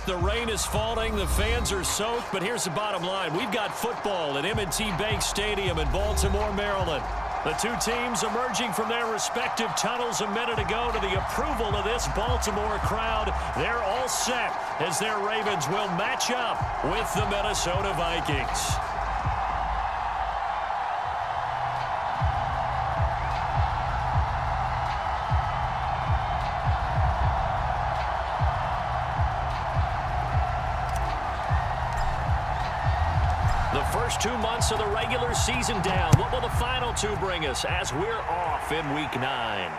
The rain is falling, the fans are soaked, but here's the bottom line. We've got football at M&T Bank Stadium in Baltimore, Maryland. The two teams emerging from their respective tunnels a minute ago to the approval of this Baltimore crowd. They're all set as their Ravens will match up with the Minnesota Vikings. The first 2 months of the regular season down. What will the final two bring us as we're off in Week 9?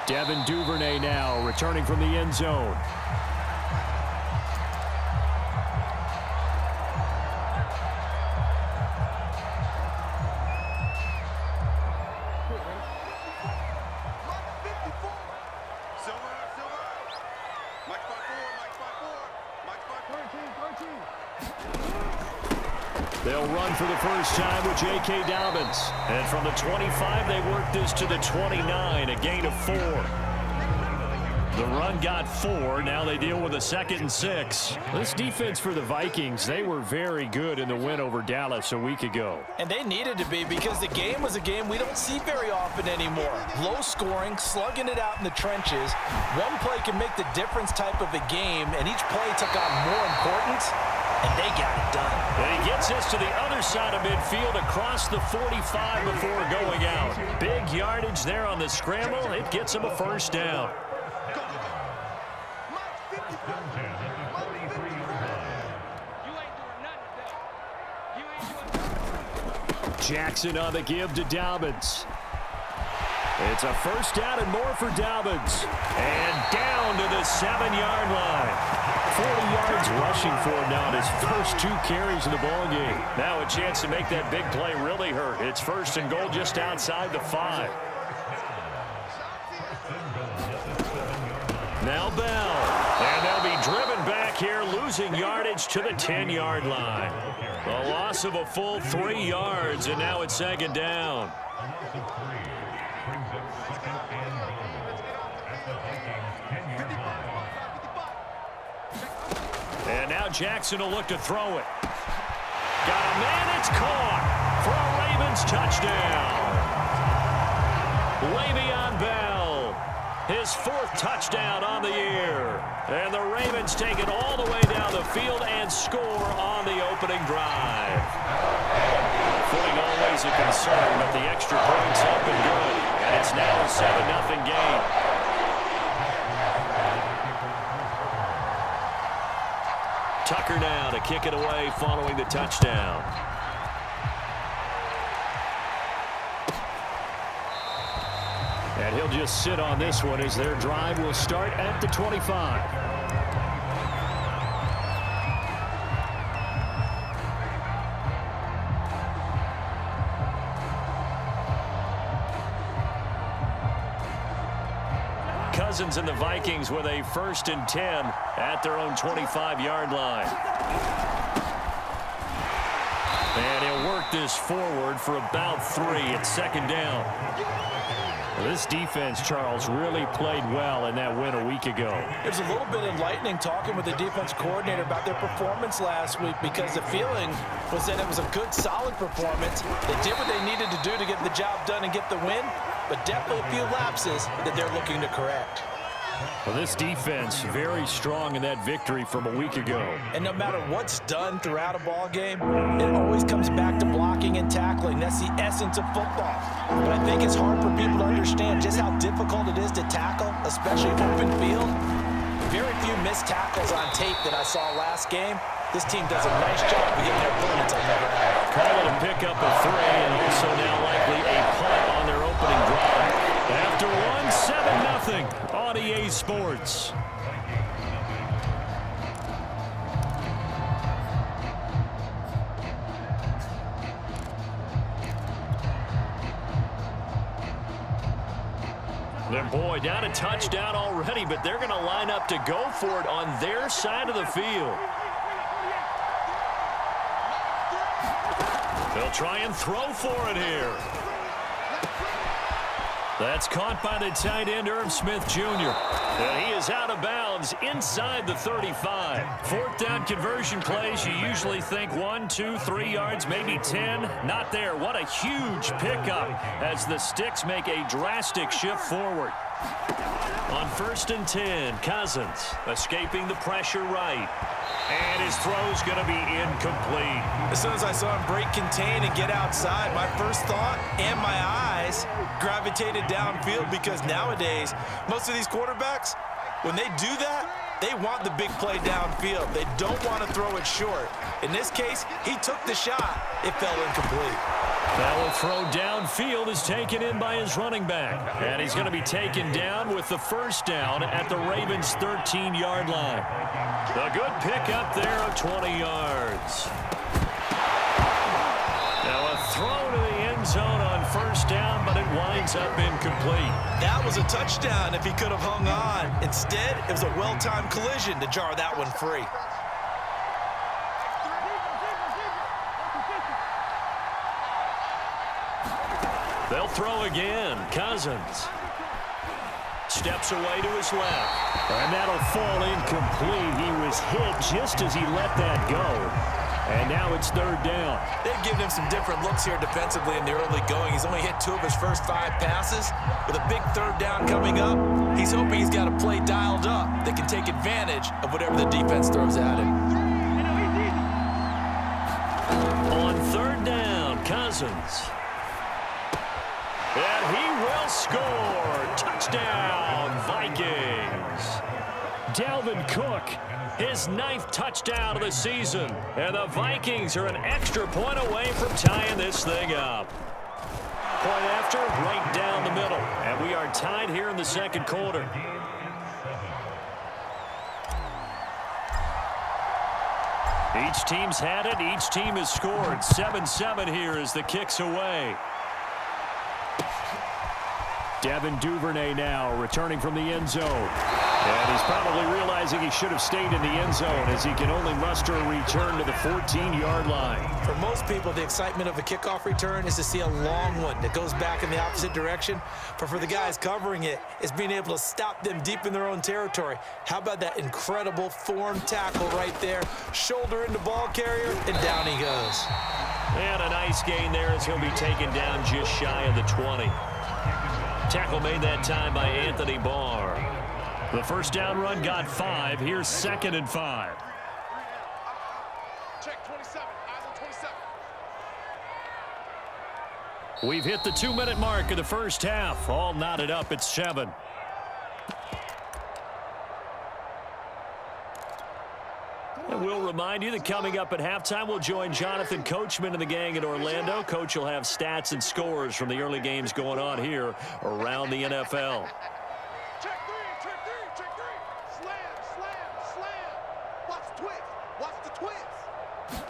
Devin Duvernay now returning from the end zone. They'll run for the first time with J.K. Dobbins. And from the 25, they work this to the 29, a gain of 4. The run got 4. Now they deal with a 2nd and 6. This defense for the Vikings, they were very good in the win over Dallas a week ago. And they needed to be because the game was a game we don't see very often anymore. Low scoring, slugging it out in the trenches. One play can make the difference type of a game, and each play took on more importance. And they got it done. And he gets us to the other side of midfield across the 45 before going out. Big yardage there on the scramble. It gets him a first down. Jackson on the give to Dobbins. It's a first down and more for Dobbins. And down to the 7-yard line. 40 yards rushing for him now in his first 2 carries of the ball game. Now a chance to make that big play really hurt. It's first and goal just outside the 5. Now Bell. And they'll be driven back here, losing yardage to the 10-yard line. A loss of a full 3 yards, and now it's 2nd down. And now Jackson will look to throw it. Got a man, it's caught for a Ravens touchdown. Le'Veon Bell, his 4th touchdown on the year. And the Ravens take it all the way down the field and score on the opening drive. Footing always a concern, but the extra points up and good. And it's now a 7-0 game. Tucker now to kick it away following the touchdown. And he'll just sit on this one as their drive will start at the 25. Cousins and the Vikings with a 1st and 10 at their own 25-yard line. And he'll work this forward for about 3. It's 2nd down. Well, this defense, Charles, really played well in that win a week ago. It was a little bit enlightening talking with the defense coordinator about their performance last week because the feeling was that it was a good, solid performance. They did what they needed to do to get the job done and get the win, but definitely a few lapses that they're looking to correct. Well, this defense very strong in that victory from a week ago. And no matter what's done throughout a ball game, it always comes back to blocking and tackling. That's the essence of football. But I think it's hard for people to understand just how difficult it is to tackle, especially open field. Very few missed tackles on tape that I saw last game. This team does a nice job of getting their opponents on the ground. Call it a pickup of 3, and also now likely a punt on their opening drive. After one, 7-0 on EA Sports. And boy, down a touchdown already, but they're going to line up to go for it on their side of the field. They'll try and throw for it here. That's caught by the tight end, Irv Smith Jr. And he is out of bounds inside the 35. Fourth down conversion plays, you usually think 1, 2, 3 yards, maybe 10. Not there. What a huge pickup as the Sticks make a drastic shift forward. On 1st and 10, Cousins escaping the pressure right. And his throw's going to be incomplete. As soon as I saw him break contain and get outside, my first thought and my eyes gravitated downfield, because nowadays, most of these quarterbacks, when they do that, they want the big play downfield. They don't want to throw it short. In this case, he took the shot. It fell incomplete. That throw downfield is taken in by his running back. And he's going to be taken down with the first down at the Ravens' 13-yard line. A good pickup there of 20 yards. Now a throw to the end zone on first down, but it winds up incomplete. That was a touchdown if he could have hung on. Instead, it was a well-timed collision to jar that one free. They'll throw again. Cousins steps away to his left. And that'll fall incomplete. He was hit just as he let that go. And now it's third down. They've given him some different looks here defensively in the early going. He's only hit 2 of his first 5 passes. With a big third down coming up, he's hoping he's got a play dialed up that can take advantage of whatever the defense throws at him. On third down, Cousins. And he will score. Touchdown, Vikings. Dalvin Cook, his 9th touchdown of the season. And the Vikings are an extra point away from tying this thing up. Point after, right down the middle. And we are tied here in the second quarter. Each team's had it. Each team has scored. 7-7 here as the kick's away. Devin Duvernay now returning from the end zone. And he's probably realizing he should have stayed in the end zone as he can only muster a return to the 14-yard line. For most people, the excitement of a kickoff return is to see a long one that goes back in the opposite direction. But for the guys covering it, it's being able to stop them deep in their own territory. How about that incredible form tackle right there? Shoulder into ball carrier, and down he goes. And a nice gain there as he'll be taken down just shy of the 20. Tackle made that time by Anthony Barr. The first down run got 5. Here's 2nd and 5. Check 27. Eyes on 27. We've hit the 2-minute mark of the first half. All knotted up at 7. And we'll remind you that coming up at halftime, we'll join Jonathan Coachman and the gang in Orlando. Coach will have stats and scores from the early games going on here around the NFL. Check 3, check 3, check 3. Slam, slam, slam. Watch the twist. Watch the twist.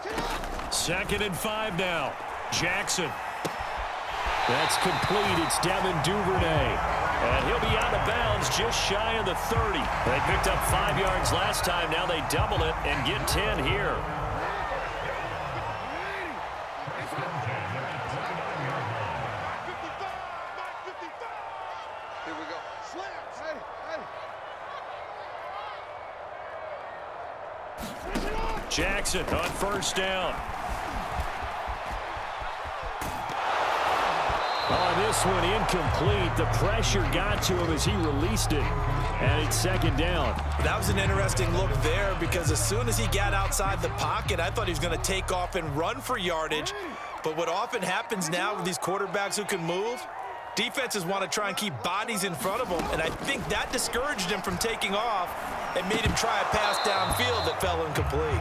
Get up. 2nd and 5 now. Jackson. That's complete. It's Devin Duvernay. And he'll be out of bounds just shy of the 30. They picked up 5 yards last time. Now they double it and get 10 here. Here we go. Slam. Hey. Jackson on first down. Oh, this one incomplete. The pressure got to him as he released it. And it's 2nd down. That was an interesting look there, because as soon as he got outside the pocket, I thought he was going to take off and run for yardage. But what often happens now with these quarterbacks who can move, defenses want to try and keep bodies in front of them. And I think that discouraged him from taking off and made him try a pass downfield that fell incomplete.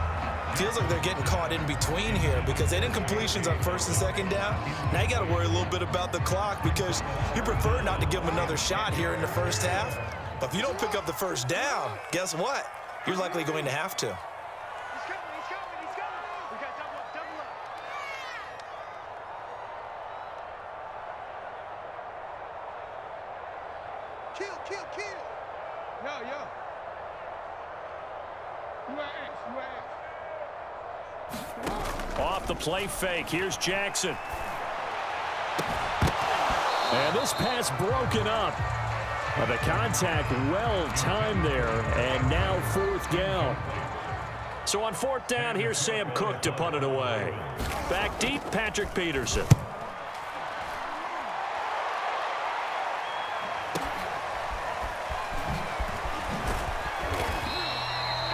Feels like they're getting caught in between here, because they did incompletions on 1st and 2nd down. Now you got to worry a little bit about the clock, because you prefer not to give them another shot here in the first half. But if you don't pick up the first down, guess what? You're likely going to have to. He's coming. We got double up. Kill. Yo. You ass. Off the play fake. Here's Jackson. And this pass broken up. The contact well timed there, and now 4th down. So on 4th down, here's Sam Cook to punt it away. Back deep, Patrick Peterson.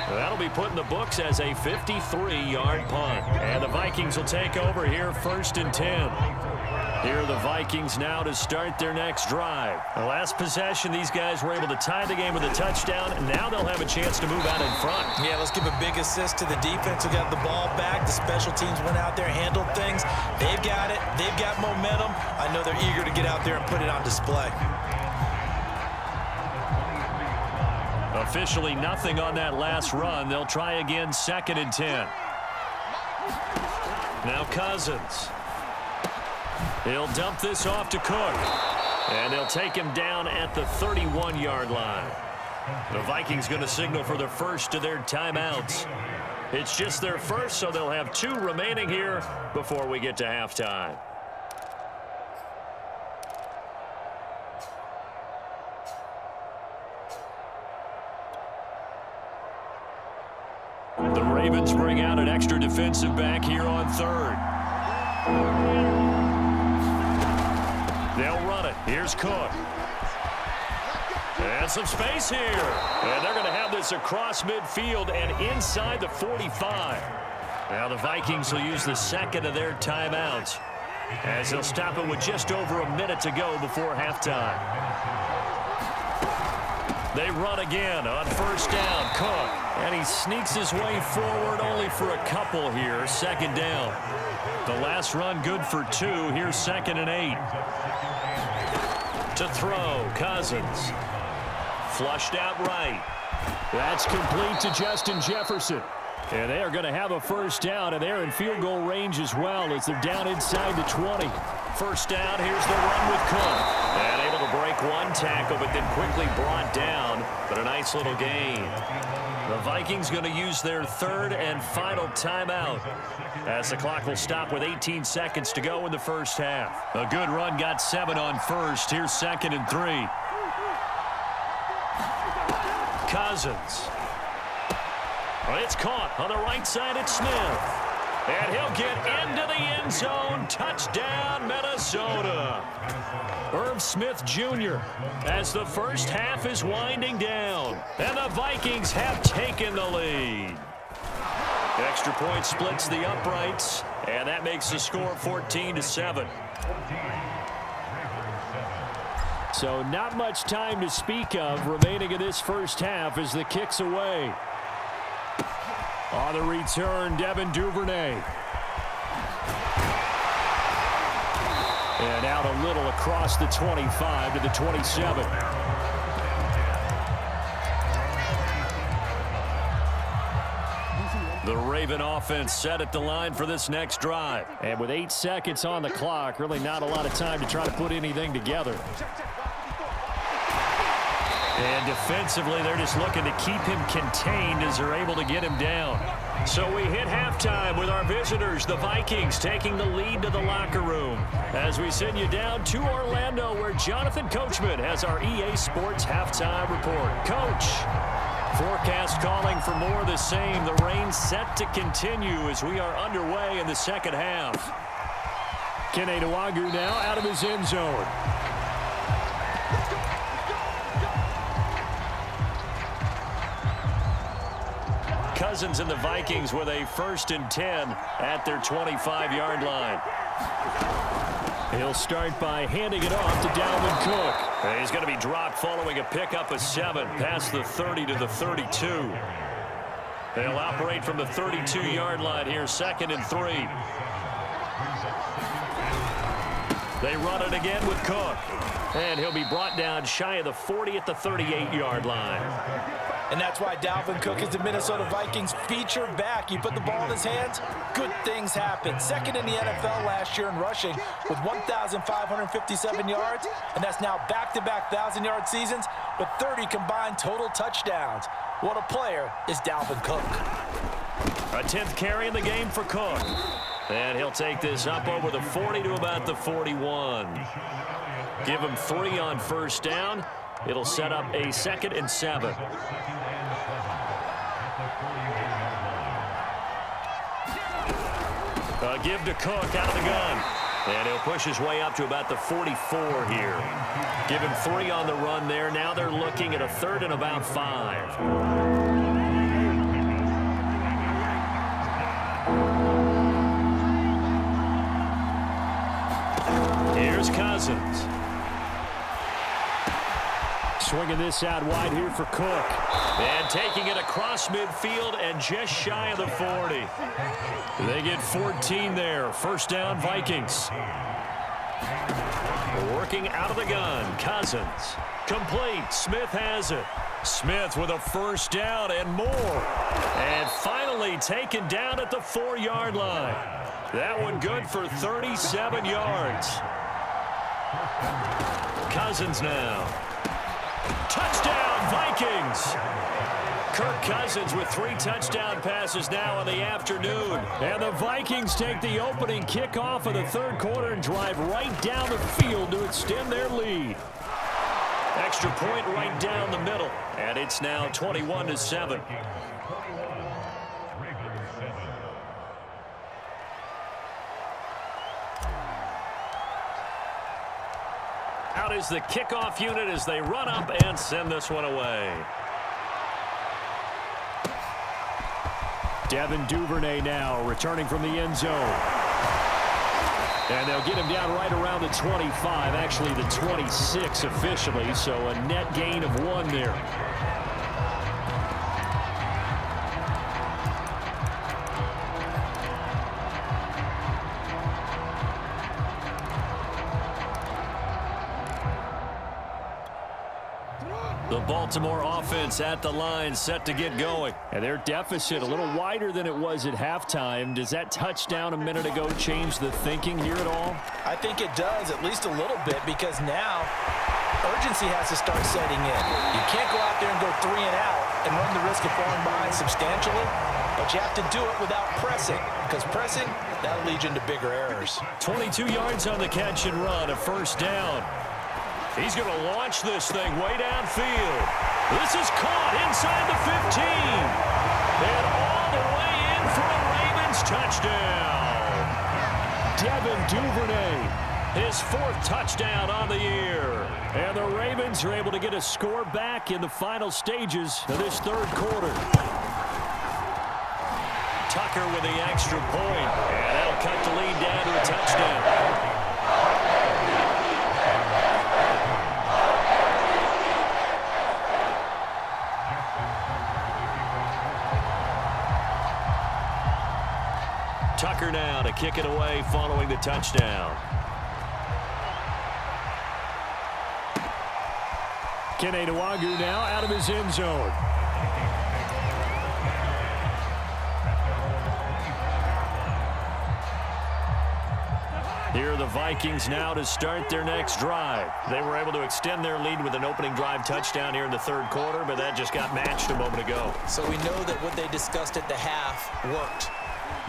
That'll be put in the books as a 53-yard punt. And the Vikings will take over here 1st and 10. Here are the Vikings now to start their next drive. The last possession, these guys were able to tie the game with a touchdown, and now they'll have a chance to move out in front. Yeah, let's give a big assist to the defense who got the ball back. The special teams went out there, handled things. They've got it. They've got momentum. I know they're eager to get out there and put it on display. Officially nothing on that last run. They'll try again 2nd and 10. Now Cousins. He'll dump this off to Cook. And they'll take him down at the 31-yard line. The Vikings going to signal for the first of their timeouts. It's just their first, so they'll have 2 remaining here before we get to halftime. The Ravens bring out an extra defensive back here on 3rd. They'll run it. Here's Cook. And some space here. And they're going to have this across midfield and inside the 45. Now the Vikings will use the 2nd of their timeouts as they'll stop it with just over a minute to go before halftime. They run again on 1st down. Cook. And he sneaks his way forward only for a couple here. 2nd down. The last run good for 2. Here's 2nd and 8. To throw, Cousins. Flushed out right. That's complete to Justin Jefferson. And they are going to have a 1st down, and they're in field goal range as well as they're down inside the 20. 1st down, here's the run with Cook. And able to break 1 tackle, but then quickly brought down. But a nice little gain. The Vikings going to use their 3rd and final timeout as the clock will stop with 18 seconds to go in the first half. A good run got 7 on 1st. Here's 2nd and 3. Cousins. It's caught on the right side at Smith. And he'll get into the end zone. Touchdown, Minnesota. Irv Smith Jr. as the first half is winding down. And the Vikings have taken the lead. Extra point splits the uprights. And that makes the score 14-7. So not much time to speak of remaining in this first half as the kick's away. On the return, Devin Duvernay. And out a little across the 25 to the 27. The Raven offense set at the line for this next drive. And with 8 seconds on the clock, really not a lot of time to try to put anything together. And defensively, they're just looking to keep him contained as they're able to get him down. So we hit halftime with our visitors, the Vikings, taking the lead to the locker room. As we send you down to Orlando, where Jonathan Coachman has our EA Sports halftime report. Coach, forecast calling for more of the same. The rain set to continue as we are underway in the second half. Kene Nwagu now out of his end zone. Cousins and the Vikings with a 1st and 10 at their 25-yard line. He'll start by handing it off to Dalvin Cook. And he's going to be dropped following a pickup of 7 past the 30 to the 32. They'll operate from the 32-yard line here, 2nd and 3. They run it again with Cook. And he'll be brought down shy of the 40 at the 38-yard line. And that's why Dalvin Cook is the Minnesota Vikings feature back. You put the ball in his hands, good things happen. 2nd in the NFL last year in rushing with 1,557 yards, and that's now back-to-back 1,000-yard seasons with 30 combined total touchdowns. What a player is Dalvin Cook. A 10th carry in the game for Cook. And he'll take this up over the 40 to about the 41. Give him 3 on first down. It'll set up a 2nd and 7. Give to Cook out of the gun. And he'll push his way up to about the 44 here. Give him 3 on the run there. Now they're looking at a 3rd and about 5. Here's Cousins. Swinging this out wide here for Cook. And taking it across midfield and just shy of the 40. They get 14 there. First down, Vikings. Working out of the gun, Cousins. Complete. Smith has it. Smith with a first down and more. And finally taken down at the 4-yard line. That one good for 37 yards. Cousins now. Touchdown, Vikings! Kirk Cousins with 3 touchdown passes now in the afternoon. And the Vikings take the opening kickoff of the 3rd quarter and drive right down the field to extend their lead. Extra point right down the middle. And it's now 21-7. Out is the kickoff unit as they run up and send this one away. Devin Duvernay now returning from the end zone. And they'll get him down right around the 25, actually the 26 officially, so a net gain of 1 there. The Baltimore offense at the line set to get going. And their deficit a little wider than it was at halftime. Does that touchdown a minute ago change the thinking here at all? I think it does, at least a little bit, because now urgency has to start setting in. You can't go out there and go 3 and out and run the risk of falling behind substantially, but you have to do it without pressing, because pressing, that'll lead you into bigger errors. 22 yards on the catch and run, a first down. He's going to launch this thing way downfield. This is caught inside the 15. And all the way in for a Ravens touchdown. Devin Duvernay, his 4th touchdown on the year. And the Ravens are able to get a score back in the final stages of this 3rd quarter. Tucker with the extra point. And that'll cut the lead down to a touchdown. Tucker now to kick it away following the touchdown. Kene Nwangwu now out of his end zone. Here are the Vikings now to start their next drive. They were able to extend their lead with an opening drive touchdown here in the 3rd quarter, but that just got matched a moment ago. So we know that what they discussed at the half worked.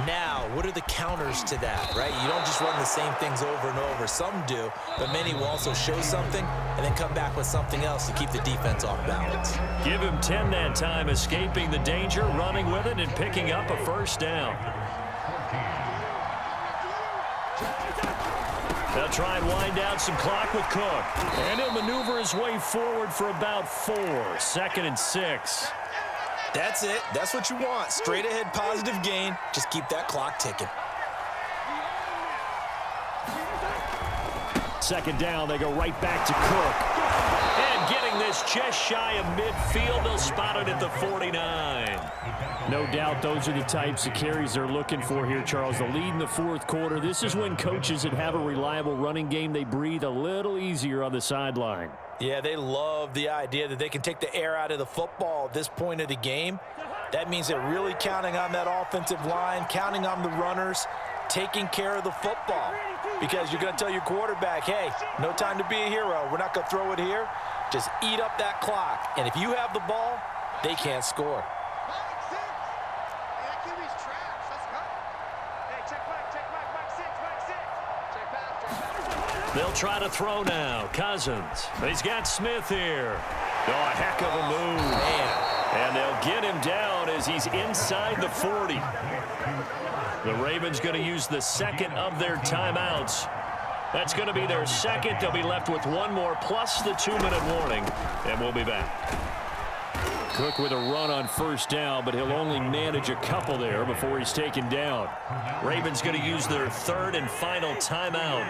Now, what are the counters to that, right? You don't just run the same things over and over. Some do, but many will also show something and then come back with something else to keep the defense off balance. Give him 10 that time, escaping the danger, running with it, and picking up a first down. They'll try and wind down some clock with Cook. And he'll maneuver his way forward for about 4. 2nd and 6. That's it. That's what you want. Straight ahead positive gain. Just keep that clock ticking. 2nd down, they go right back to Cook. And getting this just shy of midfield, they'll spot it at the 49. No doubt those are the types of carries they're looking for here, Charles. The lead in the 4th quarter. This is when coaches that have a reliable running game, they breathe a little easier on the sideline. Yeah, they love the idea that they can take the air out of the football at this point of the game. That means they're really counting on that offensive line, counting on the runners, taking care of the football. Because you're going to tell your quarterback, hey, no time to be a hero. We're not going to throw it here. Just eat up that clock. And if you have the ball, they can't score. That makes sense. Hey, that QB's trash. Let's go. Hey, check back, check They'll try to throw now. Cousins. He's got Smith here. Oh, a heck of a move. Man. And they'll get him down as he's inside the 40. The Ravens going to use the second of their timeouts. That's going to be their second. They'll be left with one more plus the 2-minute warning, and we'll be back. Cook with a run on first down, but he'll only manage a couple there before he's taken down. Ravens going to use their third and final timeout.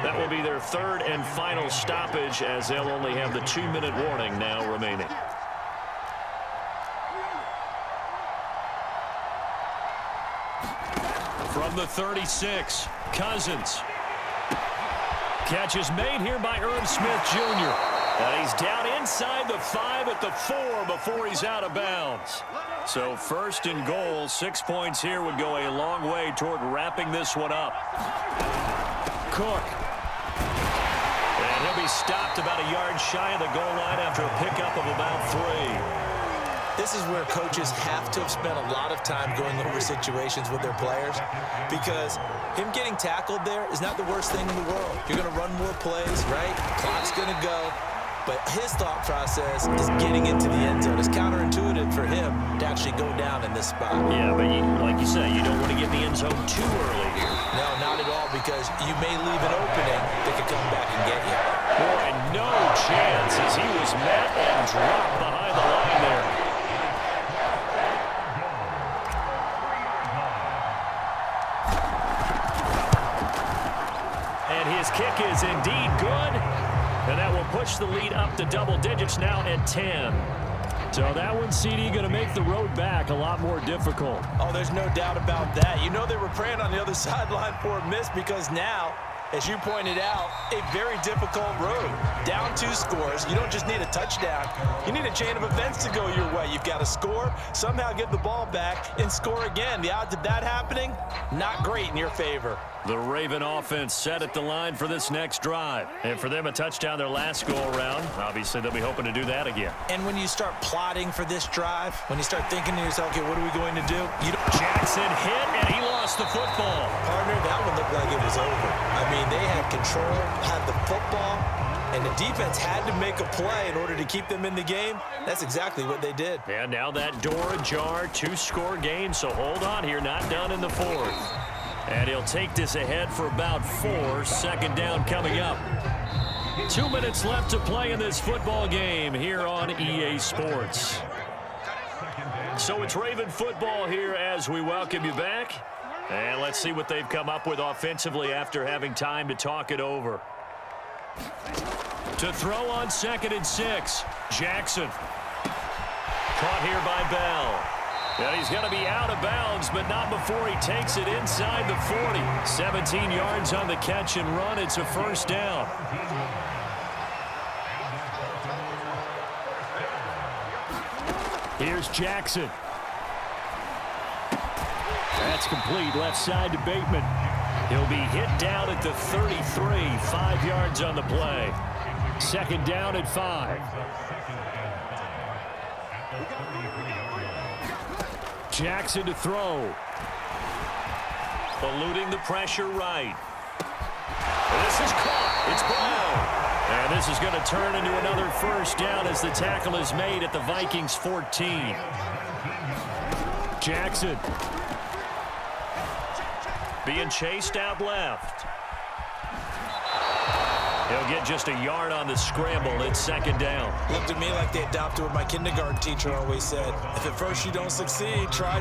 That will be their third and final stoppage as they'll only have the 2-minute warning now remaining. From the 36, Cousins. Catch is made here by Irv Smith Jr. And he's down inside the 5 at the 4 before he's out of bounds. So first and goal, 6 points here would go a long way toward wrapping this one up. Cook. And he'll be stopped about a yard shy of the goal line after a pickup of about 3. This is where coaches have to have spent a lot of time going over situations with their players, because him getting tackled there is not the worst thing in the world. You're going to run more plays, right? Clock's going to go. But his thought process is getting into the end zone. It's counterintuitive for him to actually go down in this spot. Yeah, but like you say, you don't want to get in the end zone too early here. No, not at all, because you may leave an opening that could come back and get you. Boy, no chance as he was met and dropped behind the line there. And his kick is indeed good. And that will push the lead up to double digits now at 10. So that one, CD, going to make the road back a lot more difficult. Oh, there's no doubt about that. You know they were praying on the other sideline for a miss, because now, as you pointed out, a very difficult road. Down 2 scores. You don't just need a touchdown. You need a chain of events to go your way. You've got to score, somehow get the ball back, and score again. The odds of that happening, not great in your favor. The Raven offense set at the line for this next drive. And for them, a touchdown their last go-around. Obviously, they'll be hoping to do that again. And when you start plotting for this drive, when you start thinking to yourself, okay, what are we going to do? Jackson hit, and he lost the football. Partner, that one looked like it was over. I mean, they had control, had the football, and the defense had to make a play in order to keep them in the game. That's exactly what they did. And now that door ajar, 2-score game, so hold on here, not done in the 4th. And he'll take this ahead for about 4. Second down coming up. 2 minutes left to play in this football game here on EA Sports. So it's Raven football here as we welcome you back. And let's see what they've come up with offensively after having time to talk it over. To throw on 2nd and 6, Jackson. Caught here by Bell. And he's going to be out of bounds, but not before he takes it inside the 40. 17 yards on the catch and run. It's a first down. Here's Jackson. That's complete, left side to Bateman. He'll be hit down at the 33, 5 yards on the play. Second down at 5. Jackson to throw. Eluding the pressure right. This is caught. It's Brown. And this is going to turn into another first down as the tackle is made at the Vikings 14. Jackson. Being chased out left. He'll get just a yard on the scramble. It's second down. Looked to me like they adopted what my kindergarten teacher always said. If at first you don't succeed, try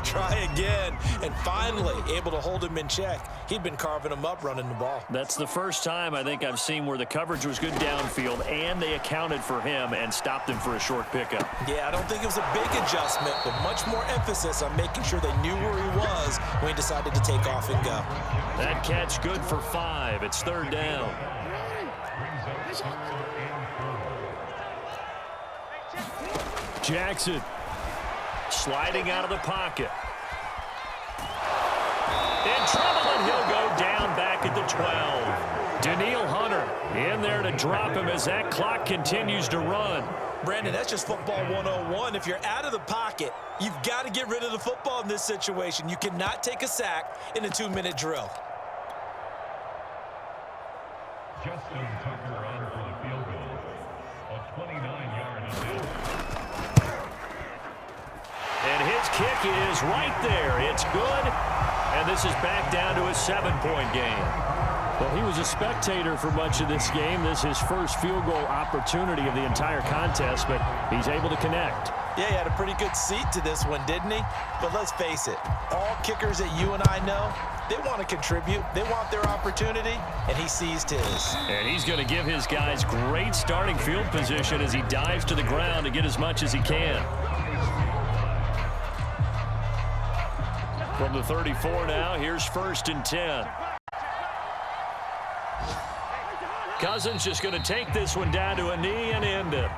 again. And finally, able to hold him in check. He'd been carving him up running the ball. That's the first time I think I've seen where the coverage was good downfield and they accounted for him and stopped him for a short pickup. Yeah, I don't think it was a big adjustment, but much more emphasis on making sure they knew where he was when he decided to take off and go. That catch good for 5. It's third down. Jackson sliding out of the pocket. In trouble, and he'll go down back at the 12. Daniil Hunter in there to drop him as that clock continues to run. Brandon, that's just football 101. If you're out of the pocket, you've got to get rid of the football in this situation. You cannot take a sack in a 2-minute drill. Justin Tucker on for the field goal. A 29-yard attempt. And his kick is right there. It's good. And this is back down to a 7-point game. Well, he was a spectator for much of this game. This is his first field goal opportunity of the entire contest, but he's able to connect. Yeah, he had a pretty good seat to this one, didn't he? But let's face it, all kickers that you and I know, they want to contribute. They want their opportunity, and he seized his. And he's going to give his guys great starting field position as he dives to the ground to get as much as he can. From the 34 now, here's 1st and 10. Cousins just going to take this one down to a knee and end it.